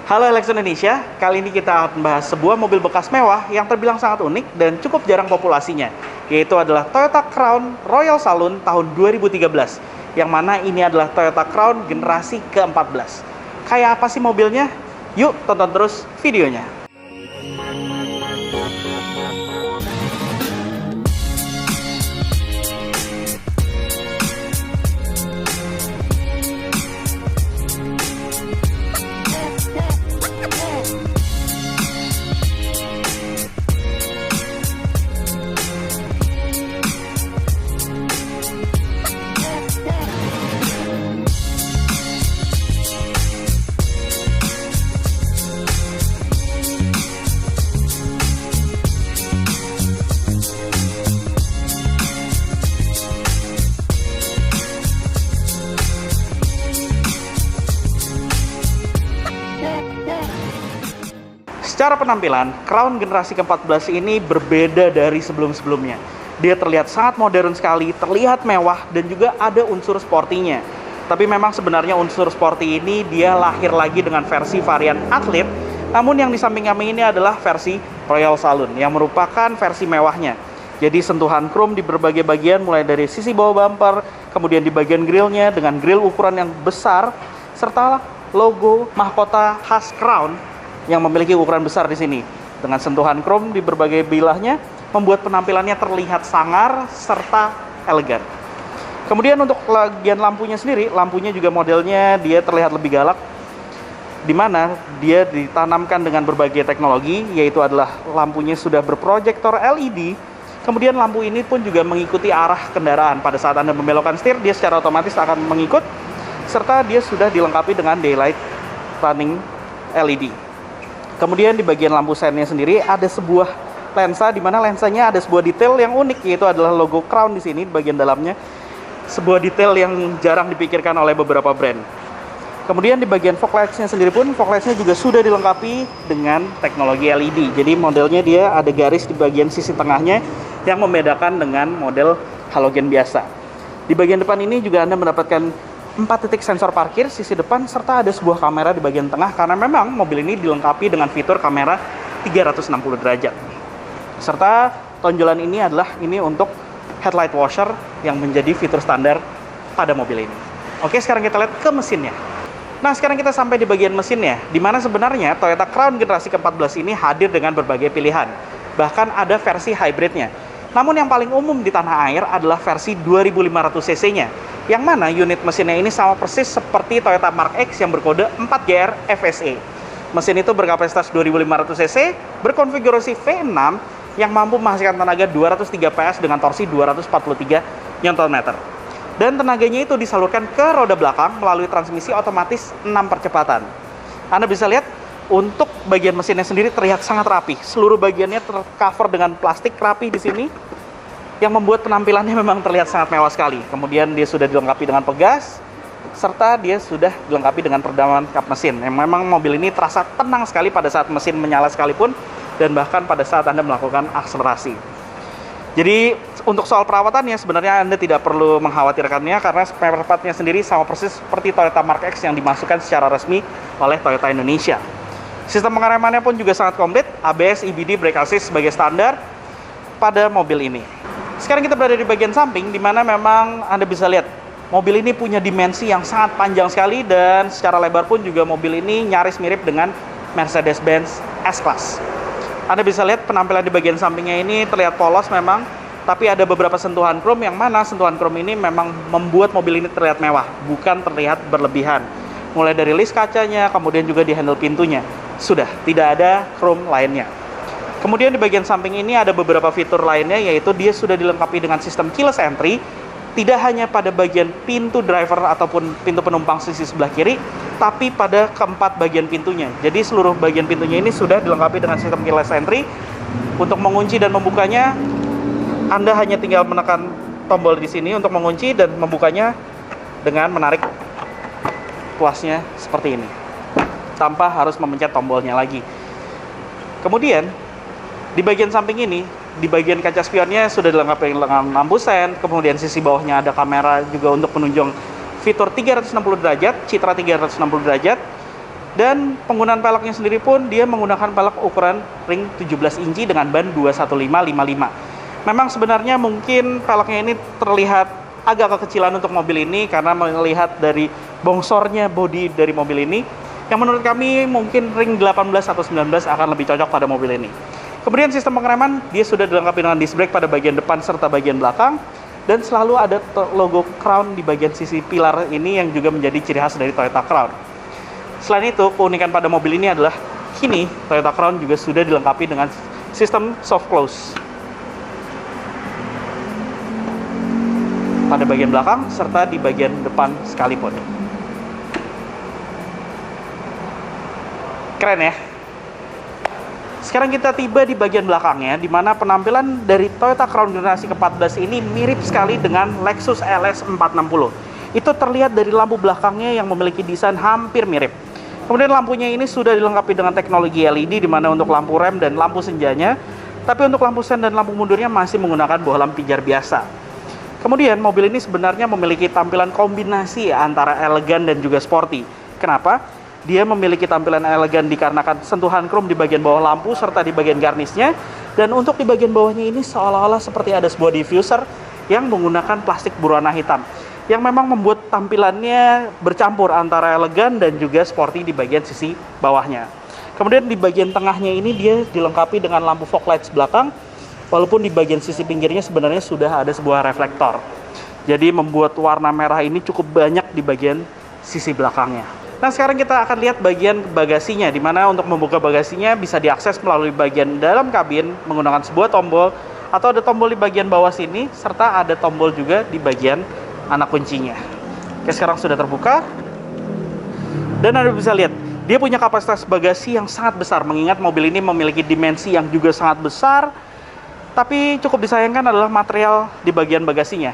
Halo Alex Indonesia, kali ini kita akan membahas sebuah mobil bekas mewah yang terbilang sangat unik dan cukup jarang populasinya, yaitu adalah Toyota Crown Royal Saloon tahun 2013, yang mana ini adalah Toyota Crown generasi ke-14. Kayak apa sih mobilnya? Yuk tonton terus videonya. Secara penampilan, Crown generasi ke-14 ini berbeda dari sebelum-sebelumnya. Dia terlihat sangat modern sekali, terlihat mewah, dan juga ada unsur sportinya. Tapi memang sebenarnya unsur sporty ini dia lahir lagi dengan versi varian Athlete, namun yang di samping kami ini adalah versi Royal Saloon, yang merupakan versi mewahnya. Jadi sentuhan chrome di berbagai bagian, mulai dari sisi bawah bumper, kemudian di bagian grillnya dengan grill ukuran yang besar, serta logo mahkota khas Crown yang memiliki ukuran besar di sini. Dengan sentuhan chrome di berbagai bilahnya, membuat penampilannya terlihat sangar serta elegan. Kemudian untuk bagian lampunya sendiri, lampunya juga modelnya dia terlihat lebih galak, di mana dia ditanamkan dengan berbagai teknologi, yaitu adalah lampunya sudah berproyektor LED. Kemudian lampu ini pun juga mengikuti arah kendaraan. Pada saat Anda membelokkan setir, dia secara otomatis akan mengikut, serta dia sudah dilengkapi dengan daylight running LED. Kemudian di bagian lampu sennya sendiri ada sebuah lensa, di mana lensanya ada sebuah detail yang unik, yaitu adalah logo Crown di sini di bagian dalamnya. Sebuah detail yang jarang dipikirkan oleh beberapa brand. Kemudian di bagian fog lights-nya sendiri pun, fog lights-nya juga sudah dilengkapi dengan teknologi LED. Jadi modelnya dia ada garis di bagian sisi tengahnya yang membedakan dengan model halogen biasa. Di bagian depan ini juga Anda mendapatkan 4 titik sensor parkir sisi depan, serta ada sebuah kamera di bagian tengah, karena memang mobil ini dilengkapi dengan fitur kamera 360 derajat. Serta tonjolan ini adalah untuk headlight washer yang menjadi fitur standar pada mobil ini. Oke, sekarang kita lihat ke mesinnya. Nah, sekarang kita sampai di bagian mesinnya, di mana sebenarnya Toyota Crown generasi ke-14 ini hadir dengan berbagai pilihan. Bahkan ada versi hybridnya. Namun yang paling umum di tanah air adalah versi 2500 cc-nya, yang mana unit mesinnya ini sama persis seperti Toyota Mark X yang berkode 4GR FSE. Mesin itu berkapasitas 2500 cc, berkonfigurasi V6 yang mampu menghasilkan tenaga 203 PS dengan torsi 243 Nm. Dan tenaganya itu disalurkan ke roda belakang melalui transmisi otomatis 6 percepatan. Anda bisa lihat, untuk bagian mesinnya sendiri terlihat sangat rapi. Seluruh bagiannya tercover dengan plastik rapi di sini, yang membuat penampilannya memang terlihat sangat mewah sekali. Kemudian dia sudah dilengkapi dengan pegas, serta dia sudah dilengkapi dengan peredaman kap mesin. Yang memang mobil ini terasa tenang sekali pada saat mesin menyala sekalipun, dan bahkan pada saat Anda melakukan akselerasi. Jadi untuk soal perawatannya sebenarnya Anda tidak perlu mengkhawatirkannya, karena spare part-nya sendiri sama persis seperti Toyota Mark X yang dimasukkan secara resmi oleh Toyota Indonesia. Sistem pengeremannya pun juga sangat komplit, ABS, EBD, brake assist sebagai standar pada mobil ini. Sekarang kita berada di bagian samping, di mana memang Anda bisa lihat mobil ini punya dimensi yang sangat panjang sekali, dan secara lebar pun juga mobil ini nyaris mirip dengan Mercedes-Benz S-Class. Anda bisa lihat penampilan di bagian sampingnya ini terlihat polos memang, tapi ada beberapa sentuhan chrome, yang mana sentuhan chrome ini memang membuat mobil ini terlihat mewah, bukan terlihat berlebihan. Mulai dari list kacanya, kemudian juga di handle pintunya, sudah tidak ada chrome lainnya. Kemudian di bagian samping ini ada beberapa fitur lainnya, yaitu dia sudah dilengkapi dengan sistem keyless entry, tidak hanya pada bagian pintu driver ataupun pintu penumpang sisi sebelah kiri, tapi pada keempat bagian pintunya. Jadi seluruh bagian pintunya ini sudah dilengkapi dengan sistem keyless entry. Untuk mengunci dan membukanya, Anda hanya tinggal menekan tombol di sini untuk mengunci, dan membukanya dengan menarik tuasnya seperti ini, tanpa harus memencet tombolnya lagi. Kemudian di bagian samping ini, di bagian kaca spionnya sudah dilengkapi dengan lampu sen, kemudian sisi bawahnya ada kamera juga untuk menunjang fitur 360 derajat, citra 360 derajat. Dan penggunaan peleknya sendiri pun dia menggunakan pelek ukuran ring 17 inci dengan ban 21555. Memang sebenarnya mungkin peleknya ini terlihat agak kekecilan untuk mobil ini karena melihat dari bongsornya bodi dari mobil ini, yang menurut kami mungkin ring 18 atau 19 akan lebih cocok pada mobil ini. Kemudian sistem pengereman dia sudah dilengkapi dengan disc brake pada bagian depan serta bagian belakang, dan selalu ada logo Crown di bagian sisi pilar ini yang juga menjadi ciri khas dari Toyota Crown. Selain itu, keunikan pada mobil ini adalah kini Toyota Crown juga sudah dilengkapi dengan sistem soft close pada bagian belakang serta di bagian depan sekalipun. Keren ya. Sekarang kita tiba di bagian belakangnya, di mana penampilan dari Toyota Crown generasi ke-14 ini mirip sekali dengan Lexus LS 460. Itu terlihat dari lampu belakangnya yang memiliki desain hampir mirip. Kemudian lampunya ini sudah dilengkapi dengan teknologi LED, di mana untuk lampu rem dan lampu senjanya, tapi untuk lampu sen dan lampu mundurnya masih menggunakan bohlam pijar biasa. Kemudian mobil ini sebenarnya memiliki tampilan kombinasi antara elegan dan juga sporty. Kenapa? Dia memiliki tampilan elegan dikarenakan sentuhan chrome di bagian bawah lampu serta di bagian garnisnya, dan untuk di bagian bawahnya ini seolah-olah seperti ada sebuah diffuser yang menggunakan plastik berwarna hitam, yang memang membuat tampilannya bercampur antara elegan dan juga sporty di bagian sisi bawahnya. Kemudian di bagian tengahnya ini dia dilengkapi dengan lampu fog lights belakang, walaupun di bagian sisi pinggirnya sebenarnya sudah ada sebuah reflektor. Jadi membuat warna merah ini cukup banyak di bagian sisi belakangnya. Nah, sekarang kita akan lihat bagian bagasinya, di mana untuk membuka bagasinya bisa diakses melalui bagian dalam kabin menggunakan sebuah tombol, atau ada tombol di bagian bawah sini, serta ada tombol juga di bagian anak kuncinya. Oke, sekarang sudah terbuka. Dan Anda bisa lihat, dia punya kapasitas bagasi yang sangat besar, mengingat mobil ini memiliki dimensi yang juga sangat besar. Tapi cukup disayangkan adalah material di bagian bagasinya.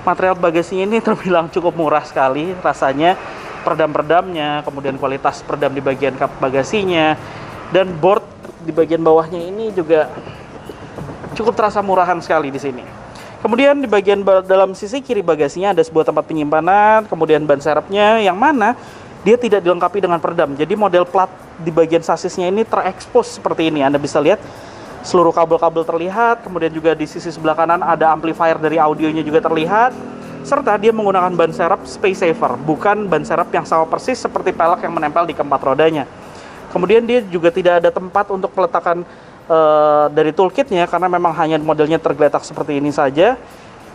Material bagasinya ini terbilang cukup murah sekali rasanya. Peredam-peredamnya, kemudian kualitas peredam di bagian kap bagasinya, dan board di bagian bawahnya ini juga cukup terasa murahan sekali di sini. Kemudian di bagian dalam sisi kiri bagasinya ada sebuah tempat penyimpanan, kemudian ban serepnya yang mana dia tidak dilengkapi dengan peredam. Jadi model plat di bagian sasisnya ini terekspos seperti ini. Anda bisa lihat seluruh kabel-kabel terlihat, kemudian juga di sisi sebelah kanan ada amplifier dari audionya juga terlihat. Serta dia menggunakan ban serep space saver, bukan ban serep yang sama persis seperti pelek yang menempel di keempat rodanya. Kemudian dia juga tidak ada tempat untuk peletakan dari toolkitnya, karena memang hanya modelnya tergeletak seperti ini saja,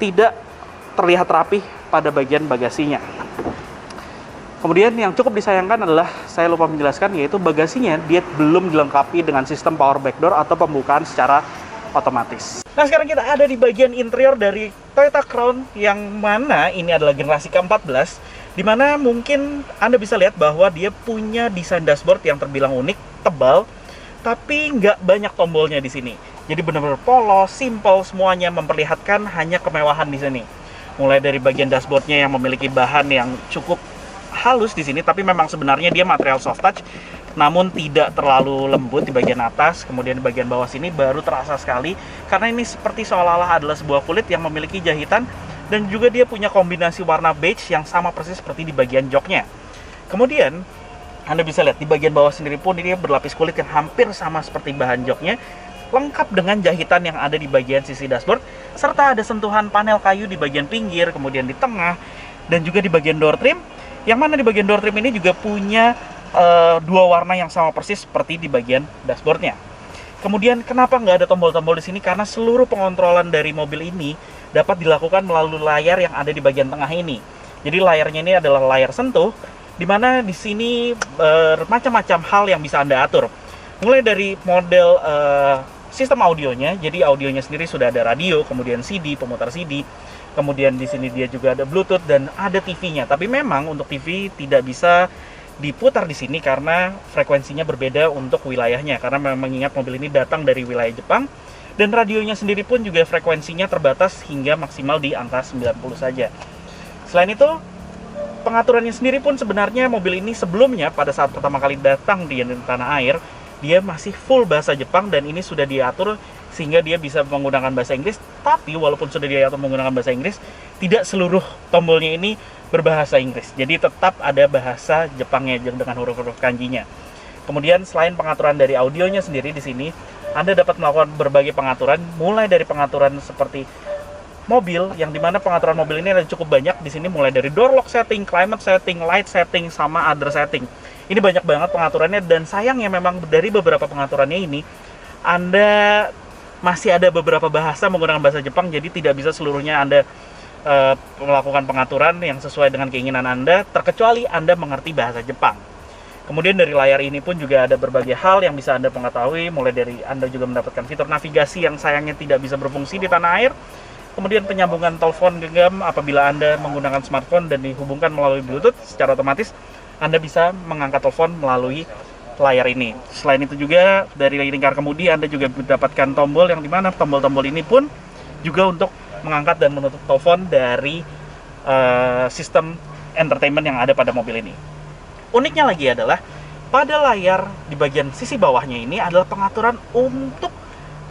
tidak terlihat rapih pada bagian bagasinya. Kemudian yang cukup disayangkan adalah, saya lupa menjelaskan, yaitu bagasinya dia belum dilengkapi dengan sistem power backdoor atau pembukaan secara otomatis. Nah, sekarang kita ada di bagian interior dari Toyota Crown, yang mana ini adalah generasi ke-14, di mana mungkin Anda bisa lihat bahwa dia punya desain dashboard yang terbilang unik, tebal, tapi nggak banyak tombolnya di sini. Jadi benar-benar polos, simple, semuanya memperlihatkan hanya kemewahan di sini. Mulai dari bagian dashboardnya yang memiliki bahan yang cukup halus di sini, tapi memang sebenarnya dia material soft touch, namun tidak terlalu lembut di bagian atas. Kemudian di bagian bawah sini baru terasa sekali, karena ini seperti seolah-olah adalah sebuah kulit yang memiliki jahitan, dan juga dia punya kombinasi warna beige yang sama persis seperti di bagian joknya. Kemudian Anda bisa lihat di bagian bawah sendiri pun ini berlapis kulit yang hampir sama seperti bahan joknya, lengkap dengan jahitan yang ada di bagian sisi dashboard, serta ada sentuhan panel kayu di bagian pinggir, kemudian di tengah, dan juga di bagian door trim, yang mana di bagian door trim ini juga punya dua warna yang sama persis seperti di bagian dashboardnya. Kemudian kenapa nggak ada tombol-tombol di sini? Karena seluruh pengontrolan dari mobil ini dapat dilakukan melalui layar yang ada di bagian tengah ini. Jadi layarnya ini adalah layar sentuh, di mana di sini bermacam-macam hal yang bisa Anda atur. Mulai dari model sistem audionya, jadi audionya sendiri sudah ada radio, kemudian CD, pemutar CD. Kemudian di sini dia juga ada Bluetooth dan ada TV-nya. Tapi memang untuk TV tidak bisa diputar di sini karena frekuensinya berbeda untuk wilayahnya, karena memang mengingat mobil ini datang dari wilayah Jepang, dan radionya sendiri pun juga frekuensinya terbatas hingga maksimal di angka 90 saja. Selain itu, pengaturannya sendiri pun sebenarnya mobil ini sebelumnya pada saat pertama kali datang di tanah air, dia masih full bahasa Jepang, dan ini sudah diatur sehingga dia bisa menggunakan bahasa Inggris. Tapi walaupun sudah diatur menggunakan bahasa Inggris, tidak seluruh tombolnya ini berbahasa Inggris. Jadi tetap ada bahasa Jepangnya dengan huruf-huruf kanjinya. Kemudian selain pengaturan dari audionya sendiri, di sini Anda dapat melakukan berbagai pengaturan, mulai dari pengaturan seperti mobil, yang dimana pengaturan mobil ini ada cukup banyak di sini, mulai dari door lock setting, climate setting, light setting, sama other setting. Ini banyak banget pengaturannya, dan sayangnya memang dari beberapa pengaturannya ini Anda masih ada beberapa bahasa menggunakan bahasa Jepang, jadi tidak bisa seluruhnya Anda melakukan pengaturan yang sesuai dengan keinginan Anda, terkecuali Anda mengerti bahasa Jepang. Kemudian dari layar ini pun juga ada berbagai hal yang bisa Anda mengetahui, mulai dari Anda juga mendapatkan fitur navigasi yang sayangnya tidak bisa berfungsi di tanah air. Kemudian penyambungan telepon genggam apabila Anda menggunakan smartphone dan dihubungkan melalui Bluetooth, secara otomatis Anda bisa mengangkat telepon melalui layar ini. Selain itu juga dari lingkar kemudi Anda juga mendapatkan tombol yang dimana tombol-tombol ini pun juga untuk mengangkat dan menutup telepon dari sistem entertainment yang ada pada mobil ini. Uniknya lagi adalah pada layar di bagian sisi bawahnya ini adalah pengaturan untuk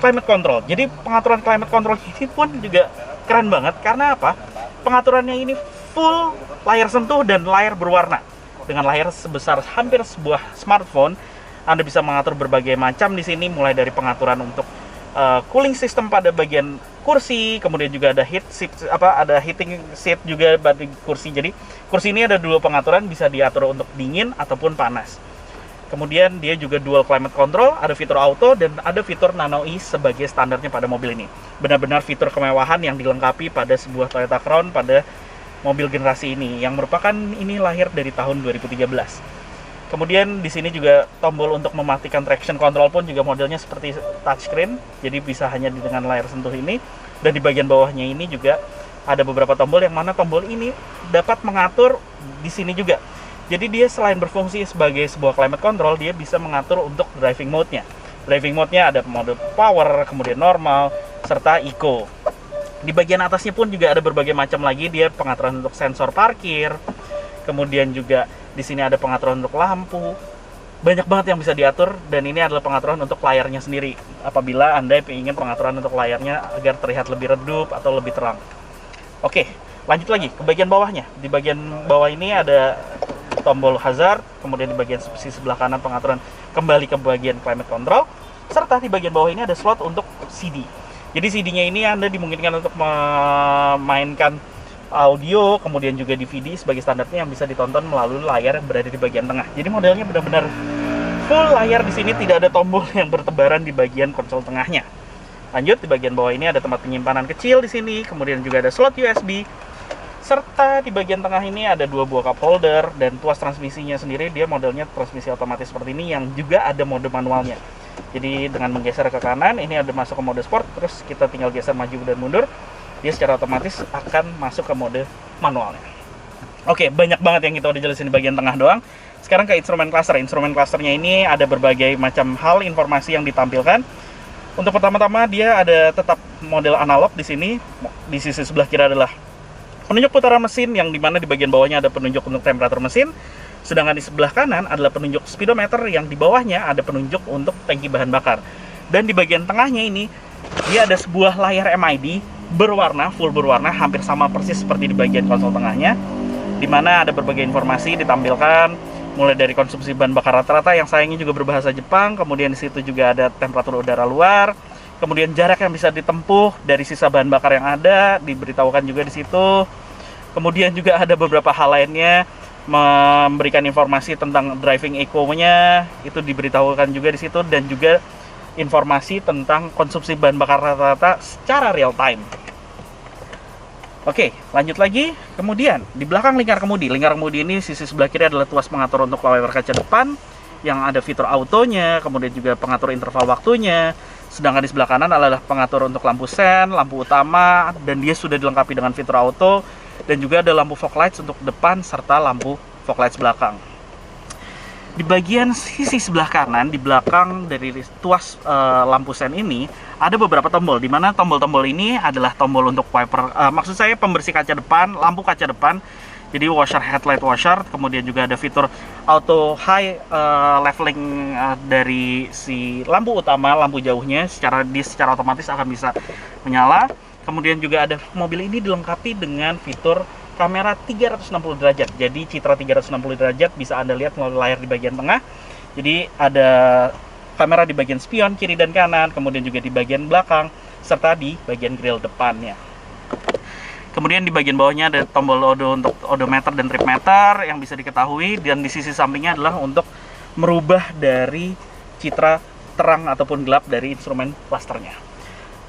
climate control. Jadi pengaturan climate control ini pun juga keren banget karena apa? Pengaturannya ini full layar sentuh dan layar berwarna. Dengan layar sebesar hampir sebuah smartphone, Anda bisa mengatur berbagai macam di sini, mulai dari pengaturan untuk cooling system pada bagian kursi, kemudian juga ada heating seat juga pada kursi. Jadi kursi ini ada dua pengaturan, bisa diatur untuk dingin ataupun panas. Kemudian dia juga dual climate control, ada fitur auto dan ada fitur nano e sebagai standarnya pada mobil ini. Benar-benar fitur kemewahan yang dilengkapi pada sebuah Toyota Crown pada mobil generasi ini, yang merupakan ini lahir dari tahun 2013. Kemudian di sini juga tombol untuk mematikan traction control pun juga modelnya seperti touchscreen, jadi bisa hanya dengan layar sentuh ini. Dan di bagian bawahnya ini juga ada beberapa tombol yang mana tombol ini dapat mengatur di sini juga. Jadi dia selain berfungsi sebagai sebuah climate control, dia bisa mengatur untuk driving mode-nya. Driving mode-nya ada mode power, kemudian normal, serta eco. Di bagian atasnya pun juga ada berbagai macam lagi, dia pengaturan untuk sensor parkir, kemudian juga di sini ada pengaturan untuk lampu. Banyak banget yang bisa diatur, dan ini adalah pengaturan untuk layarnya sendiri. Apabila Anda ingin pengaturan untuk layarnya agar terlihat lebih redup atau lebih terang. Oke, lanjut lagi ke bagian bawahnya. Di bagian bawah ini ada tombol hazard, kemudian di bagian sisi sebelah kanan pengaturan kembali ke bagian climate control, serta di bagian bawah ini ada slot untuk CD. Jadi CD-nya ini Anda dimungkinkan untuk memainkan audio, kemudian juga DVD sebagai standarnya yang bisa ditonton melalui layar yang berada di bagian tengah. Jadi modelnya benar-benar full layar di sini, tidak ada tombol yang bertebaran di bagian konsol tengahnya. Lanjut, di bagian bawah ini ada tempat penyimpanan kecil di sini, kemudian juga ada slot USB, serta di bagian tengah ini ada dua buah cup holder, dan tuas transmisinya sendiri dia modelnya transmisi otomatis seperti ini yang juga ada mode manualnya. Jadi dengan menggeser ke kanan, ini ada masuk ke mode sport, terus kita tinggal geser maju dan mundur, dia secara otomatis akan masuk ke mode manualnya. Oke, banyak banget yang kita udah jelasin di bagian tengah doang. Sekarang ke instrumen cluster. Instrumen clusternya ini ada berbagai macam hal informasi yang ditampilkan. Untuk pertama-tama dia ada tetap model analog di sini. Di sisi sebelah kiri adalah penunjuk putaran mesin, yang dimana di bagian bawahnya ada penunjuk untuk temperatur mesin. Sedangkan di sebelah kanan adalah penunjuk speedometer, yang di bawahnya ada penunjuk untuk tangki bahan bakar. Dan di bagian tengahnya ini dia ada sebuah layar MID berwarna, full berwarna, hampir sama persis seperti di bagian konsol tengahnya, di mana ada berbagai informasi ditampilkan, mulai dari konsumsi bahan bakar rata-rata yang sayangnya juga berbahasa Jepang, kemudian di situ juga ada temperatur udara luar, kemudian jarak yang bisa ditempuh dari sisa bahan bakar yang ada diberitahukan juga di situ. Kemudian juga ada beberapa hal lainnya, memberikan informasi tentang driving eco-nya, itu diberitahukan juga di situ, dan juga informasi tentang konsumsi bahan bakar rata-rata secara real time. Oke, lanjut lagi. Kemudian di belakang lingkar kemudi ini sisi sebelah kiri adalah tuas pengatur untuk layar kaca depan yang ada fitur autonya, kemudian juga pengatur interval waktunya. Sedangkan di sebelah kanan adalah pengatur untuk lampu sen, lampu utama, dan dia sudah dilengkapi dengan fitur auto, dan juga ada lampu fog lights untuk depan serta lampu fog lights belakang. Di bagian sisi sebelah kanan, di belakang dari tuas lampu sen ini, ada beberapa tombol, di mana tombol-tombol ini adalah tombol untuk wiper, maksud saya pembersih kaca depan, lampu kaca depan, Jadi washer, headlight washer, kemudian juga ada fitur auto high leveling dari si lampu utama, lampu jauhnya secara otomatis akan bisa menyala. Kemudian juga ada, mobil ini dilengkapi dengan fitur kamera 360 derajat. Jadi citra 360 derajat bisa Anda lihat melalui layar di bagian tengah. Jadi ada kamera di bagian spion kiri dan kanan, kemudian juga di bagian belakang, serta di bagian grill depannya. Kemudian di bagian bawahnya ada tombol untuk odometer dan trip meter yang bisa diketahui, dan di sisi sampingnya adalah untuk merubah dari citra terang ataupun gelap dari instrumen clusternya.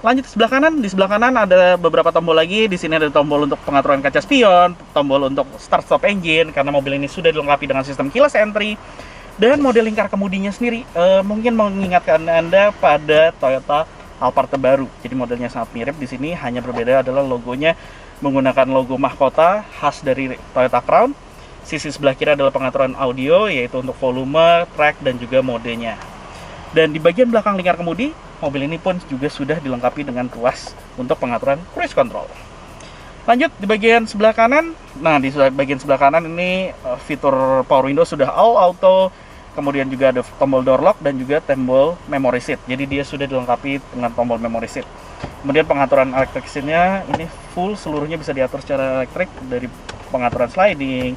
Lanjut ke sebelah kanan. Di sebelah kanan ada beberapa tombol lagi. Di sini ada tombol untuk pengaturan kaca spion, tombol untuk start stop engine karena mobil ini sudah dilengkapi dengan sistem keyless entry, dan model lingkar kemudinya sendiri mungkin mengingatkan Anda pada Toyota Alphard terbaru. Jadi modelnya sangat mirip. Di sini hanya berbeda adalah logonya menggunakan logo mahkota khas dari Toyota Crown. Sisi sebelah kiri adalah pengaturan audio, yaitu untuk volume, track, dan juga modenya. Dan di bagian belakang lingkar kemudi, mobil ini pun juga sudah dilengkapi dengan tuas untuk pengaturan cruise control. Lanjut di bagian sebelah kanan. Nah, di bagian sebelah kanan ini fitur power window sudah all auto. Kemudian juga ada tombol door lock dan juga tombol memory seat. Jadi dia sudah dilengkapi dengan tombol memory seat. Kemudian pengaturan elektrik seatnya ini full, seluruhnya bisa diatur secara elektrik, dari pengaturan sliding,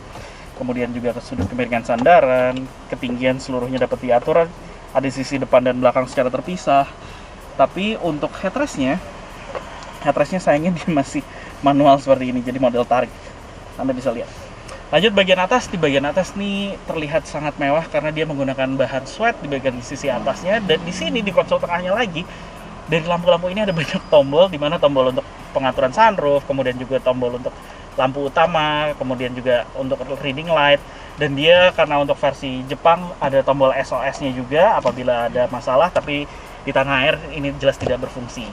kemudian juga ke sudut kemiringan sandaran, ketinggian seluruhnya dapat diatur. Ada sisi depan dan belakang secara terpisah. Tapi untuk headrestnya sayangnya dia masih manual seperti ini, jadi model tarik. Anda bisa lihat. Lanjut bagian atas. Di bagian atas nih terlihat sangat mewah karena dia menggunakan bahan sweat di bagian sisi atasnya, dan di sini di konsol tengahnya lagi dari lampu-lampu ini ada banyak tombol, di mana tombol untuk pengaturan sunroof, kemudian juga tombol untuk lampu utama, kemudian juga untuk reading light, dan dia karena untuk versi Jepang ada tombol SOS-nya juga apabila ada masalah, tapi di tanah air ini jelas tidak berfungsi.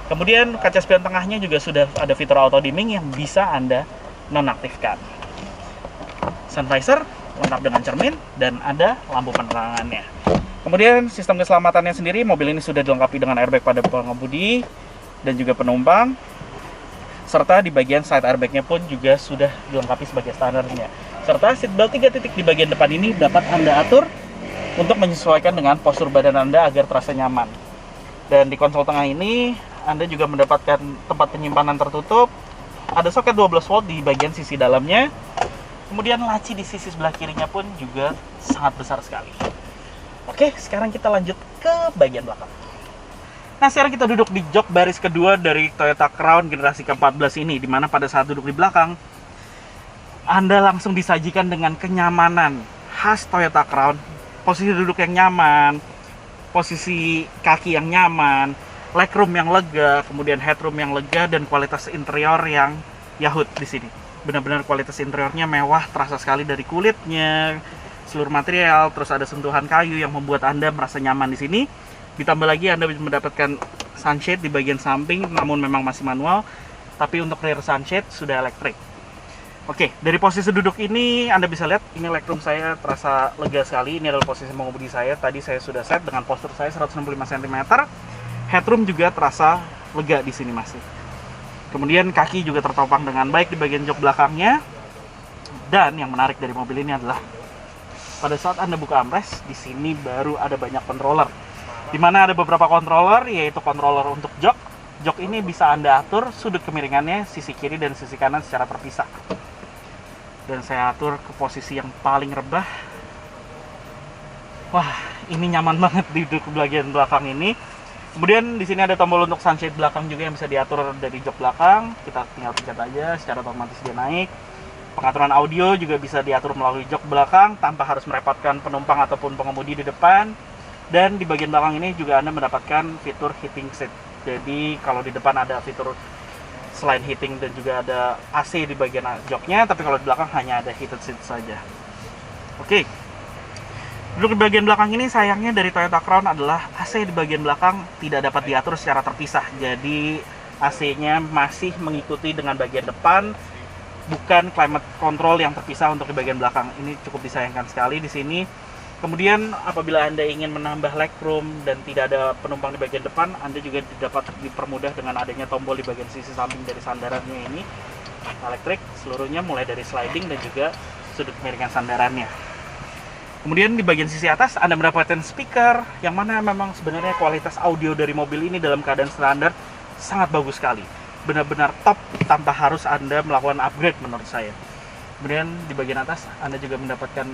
Kemudian kaca spion tengahnya juga sudah ada fitur auto dimming yang bisa Anda nonaktifkan. Sun visor lengkap dengan cermin dan ada lampu penerangannya. Kemudian sistem keselamatannya sendiri, mobil ini sudah dilengkapi dengan airbag pada pengemudi dan juga penumpang, serta di bagian side airbagnya pun juga sudah dilengkapi sebagai standarnya. Serta seatbelt 3 titik di bagian depan ini dapat Anda atur untuk menyesuaikan dengan postur badan Anda agar terasa nyaman. Dan di konsol tengah ini Anda juga mendapatkan tempat penyimpanan tertutup, ada soket 12 volt di bagian sisi dalamnya. Kemudian laci di sisi sebelah kirinya pun juga sangat besar sekali. Oke, sekarang kita lanjut ke bagian belakang. Nah, sekarang kita duduk di jok baris kedua dari Toyota Crown generasi ke-14 ini, dimana pada saat duduk di belakang, Anda langsung disajikan dengan kenyamanan khas Toyota Crown. Posisi duduk yang nyaman, posisi kaki yang nyaman, legroom yang lega, kemudian headroom yang lega, dan kualitas interior yang yahut di sini. Benar-benar kualitas interiornya mewah, terasa sekali dari kulitnya, seluruh material, terus ada sentuhan kayu yang membuat Anda merasa nyaman di sini. Ditambah lagi Anda bisa mendapatkan sunshade di bagian samping, namun memang masih manual, tapi untuk rear sunshade sudah elektrik. Oke, dari posisi duduk ini Anda bisa lihat, ini legroom saya terasa lega sekali. Ini adalah posisi mengemudi saya. Tadi saya sudah set dengan postur saya 165 cm. Headroom juga terasa lega di sini masih. Kemudian kaki juga tertopang dengan baik di bagian jok belakangnya. Dan yang menarik dari mobil ini adalah pada saat Anda buka armrest, di sini baru ada banyak controller. Di mana ada beberapa controller, yaitu controller untuk jok. Jok ini bisa Anda atur sudut kemiringannya, sisi kiri dan sisi kanan secara terpisah. Dan saya atur ke posisi yang paling rebah. Wah, ini nyaman banget di duduk bagian belakang ini. Kemudian di sini ada tombol untuk sunshade belakang juga yang bisa diatur dari jok belakang. Kita tinggal pencet aja, secara otomatis dia naik. Pengaturan audio juga bisa diatur melalui jok belakang tanpa harus merepotkan penumpang ataupun pengemudi di depan. Dan di bagian belakang ini juga Anda mendapatkan fitur heating seat. Jadi kalau di depan ada fitur selain heating dan juga ada AC di bagian joknya, tapi kalau di belakang hanya ada heated seat saja. Oke. Duduk di bagian belakang ini sayangnya dari Toyota Crown adalah AC di bagian belakang tidak dapat diatur secara terpisah. Jadi AC-nya masih mengikuti dengan bagian depan, bukan climate control yang terpisah untuk di bagian belakang. Ini cukup disayangkan sekali di sini. Kemudian apabila Anda ingin menambah legroom dan tidak ada penumpang di bagian depan, Anda juga dapat dipermudah dengan adanya tombol di bagian sisi samping dari sandarannya ini. elektrik, seluruhnya mulai dari sliding dan juga sudut miringan sandarannya. Kemudian di bagian sisi atas Anda mendapatkan speaker, yang mana memang sebenarnya kualitas audio dari mobil ini dalam keadaan standar sangat bagus sekali. Benar-benar top tanpa harus Anda melakukan upgrade menurut saya. Kemudian di bagian atas Anda juga mendapatkan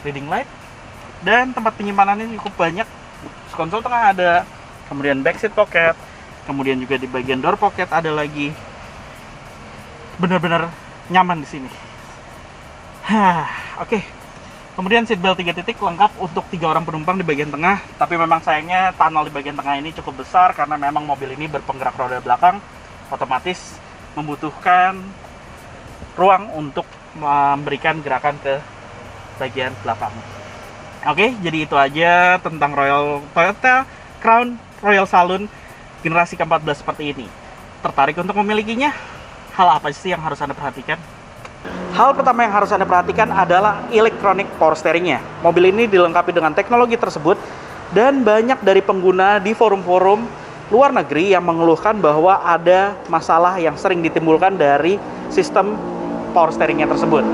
reading light, dan tempat penyimpanannya cukup banyak. Konsol tengah ada, kemudian back seat pocket, kemudian juga di bagian door pocket ada lagi. Benar-benar nyaman di sini. Oke. Kemudian seatbelt 3 titik lengkap untuk 3 orang penumpang di bagian tengah. Tapi memang sayangnya tunnel di bagian tengah ini cukup besar karena memang mobil ini berpenggerak roda belakang, otomatis membutuhkan ruang untuk memberikan gerakan ke bagian belakang. Oke, jadi itu aja tentang Toyota Crown Royal Saloon generasi ke-14 seperti ini. Tertarik untuk memilikinya? Hal apa sih yang harus Anda perhatikan? Hal pertama yang harus Anda perhatikan adalah electronic power steeringnya. Mobil ini dilengkapi dengan teknologi tersebut, dan banyak dari pengguna di forum-forum luar negeri yang mengeluhkan bahwa ada masalah yang sering ditimbulkan dari sistem power steeringnya tersebut.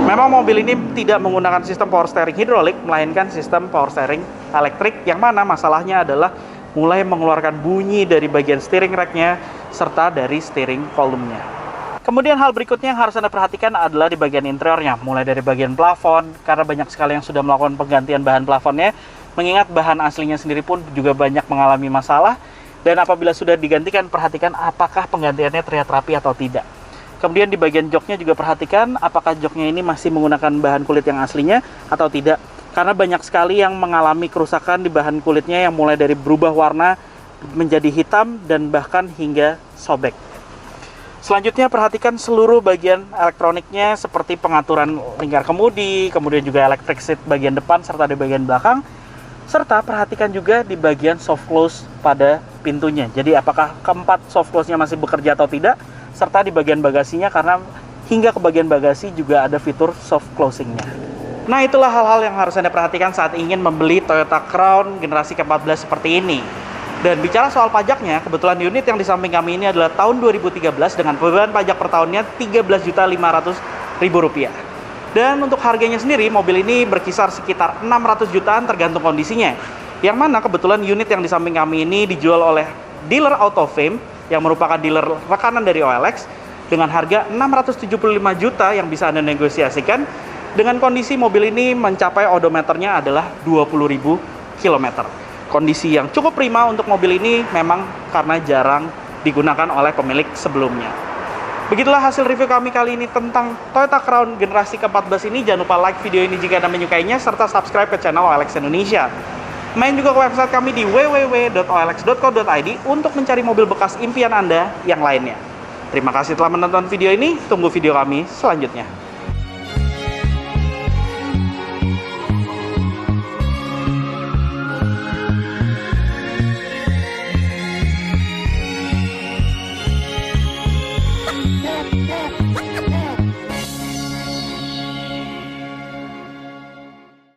Memang mobil ini tidak menggunakan sistem power steering hidrolik, melainkan sistem power steering elektrik, yang mana masalahnya adalah mulai mengeluarkan bunyi dari bagian steering rack-nya serta dari steering column-nya. Kemudian hal berikutnya yang harus Anda perhatikan adalah di bagian interiornya, mulai dari bagian plafon, karena banyak sekali yang sudah melakukan penggantian bahan plafonnya, mengingat bahan aslinya sendiri pun juga banyak mengalami masalah, dan apabila sudah digantikan, perhatikan apakah penggantiannya terlihat rapi atau tidak. Kemudian di bagian joknya juga perhatikan apakah joknya ini masih menggunakan bahan kulit yang aslinya atau tidak, karena banyak sekali yang mengalami kerusakan di bahan kulitnya yang mulai dari berubah warna menjadi hitam dan bahkan hingga sobek. Selanjutnya perhatikan seluruh bagian elektroniknya seperti pengaturan lingkar kemudi, kemudian juga electric seat bagian depan serta di bagian belakang, serta perhatikan juga di bagian soft close pada pintunya. Jadi apakah keempat soft close-nya masih bekerja atau tidak, serta di bagian bagasinya, karena hingga ke bagian bagasi juga ada fitur soft closing-nya. Nah, itulah hal-hal yang harus Anda perhatikan saat ingin membeli Toyota Crown generasi ke-14 seperti ini. Dan bicara soal pajaknya, kebetulan unit yang di samping kami ini adalah tahun 2013 dengan beban pajak per tahunnya Rp13.500.000. Dan untuk harganya sendiri, mobil ini berkisar sekitar 600 jutaan tergantung kondisinya. Yang mana kebetulan unit yang di samping kami ini dijual oleh dealer Autofame yang merupakan dealer rekanan dari OLX dengan harga 675 juta yang bisa Anda negosiasikan, dengan kondisi mobil ini mencapai odometernya adalah 20.000 km. Kondisi yang cukup prima untuk mobil ini, memang karena jarang digunakan oleh pemilik sebelumnya. Begitulah hasil review kami kali ini tentang Toyota Crown generasi ke-14 ini. Jangan lupa like video ini jika Anda menyukainya, serta subscribe ke channel OLX Indonesia. Main juga ke website kami di www.olx.co.id untuk mencari mobil bekas impian Anda yang lainnya. Terima kasih telah menonton video ini, tunggu video kami selanjutnya.